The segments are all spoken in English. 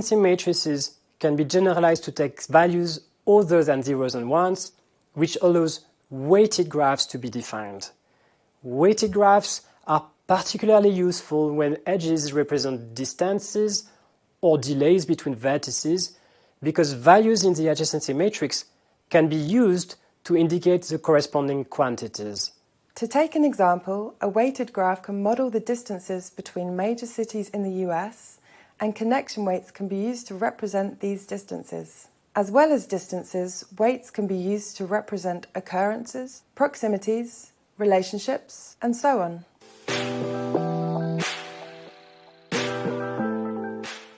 Matrices can be generalized to take values other than zeros and ones, which allows weighted graphs to be defined. Weighted graphs are particularly useful when edges represent distances or delays between vertices, because values in the adjacency matrix can be used to indicate the corresponding quantities. To take an example, a weighted graph can model the distances between major cities in the US, and connection weights can be used to represent these distances. As well as distances, weights can be used to represent occurrences, proximities, relationships, and so on.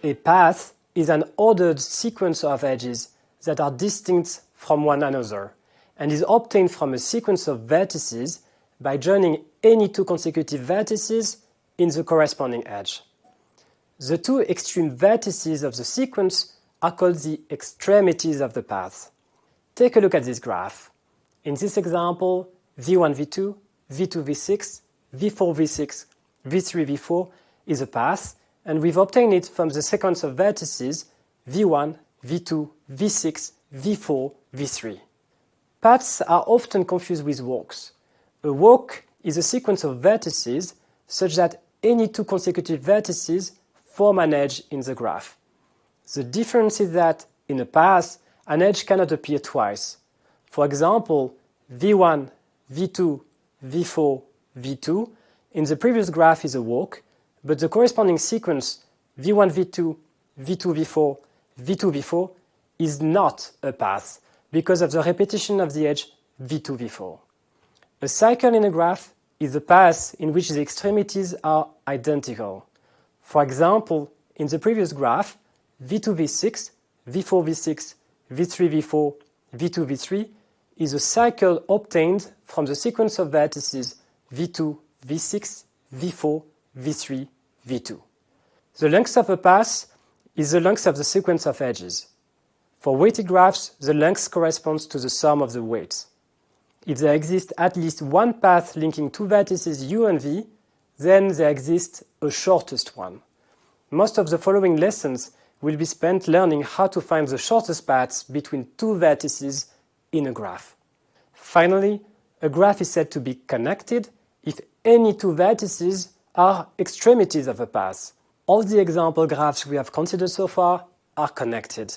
A path is an ordered sequence of edges that are distinct from one another and is obtained from a sequence of vertices by joining any two consecutive vertices in the corresponding edge. The two extreme vertices of the sequence are called the extremities of the path. Take a look at this graph. In this example, v1, v2, v2, v6, v4, v6, v3, v4 is a path, and we've obtained it from the sequence of vertices v1, v2, v6, v4, v3. Paths are often confused with walks. A walk is a sequence of vertices such that any two consecutive vertices form an edge in the graph. The difference is that in a path, an edge cannot appear twice. For example, v1, v2, v4, v2 in the previous graph is a walk, but the corresponding sequence v1, v2, v2, v4, v2, v4 is not a path because of the repetition of the edge v2, v4. A cycle in a graph is a path in which the extremities are identical. For example, in the previous graph, v2, v6, v4, v6, v3, v4, v2, v3 is a cycle obtained from the sequence of vertices v2, v6, v4, v3, v2. The length of a path is the length of the sequence of edges. For weighted graphs, the length corresponds to the sum of the weights. If there exists at least one path linking two vertices u and v, then there exists a shortest one. Most of the following lessons will be spent learning how to find the shortest paths between two vertices in a graph. Finally, a graph is said to be connected if any two vertices are extremities of a path. All the example graphs we have considered so far are connected.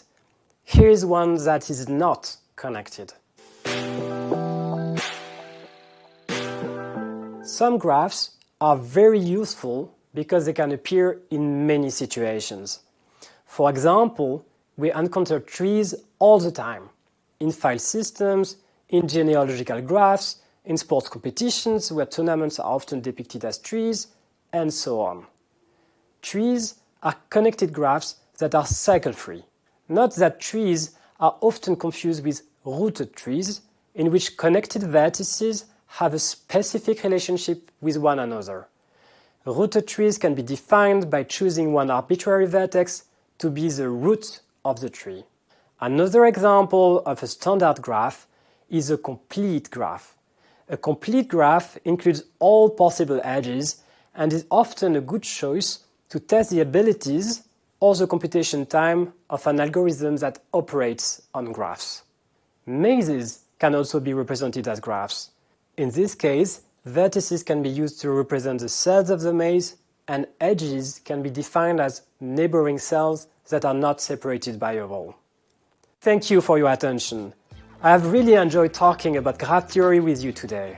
Here is one that is not connected. Some graphs are very useful because they can appear in many situations. For example, we encounter trees all the time, in file systems, in genealogical graphs, in sports competitions where tournaments are often depicted as trees, and so on. Trees are connected graphs that are cycle-free. Note that trees are often confused with rooted trees, in which connected vertices have a specific relationship with one another. Rooted trees can be defined by choosing one arbitrary vertex to be the root of the tree. Another example of a standard graph is a complete graph. A complete graph includes all possible edges and is often a good choice to test the abilities or the computation time of an algorithm that operates on graphs. Mazes can also be represented as graphs. In this case, vertices can be used to represent the cells of the maze, and edges can be defined as neighboring cells that are not separated by a wall. Thank you for your attention. I have really enjoyed talking about graph theory with you today.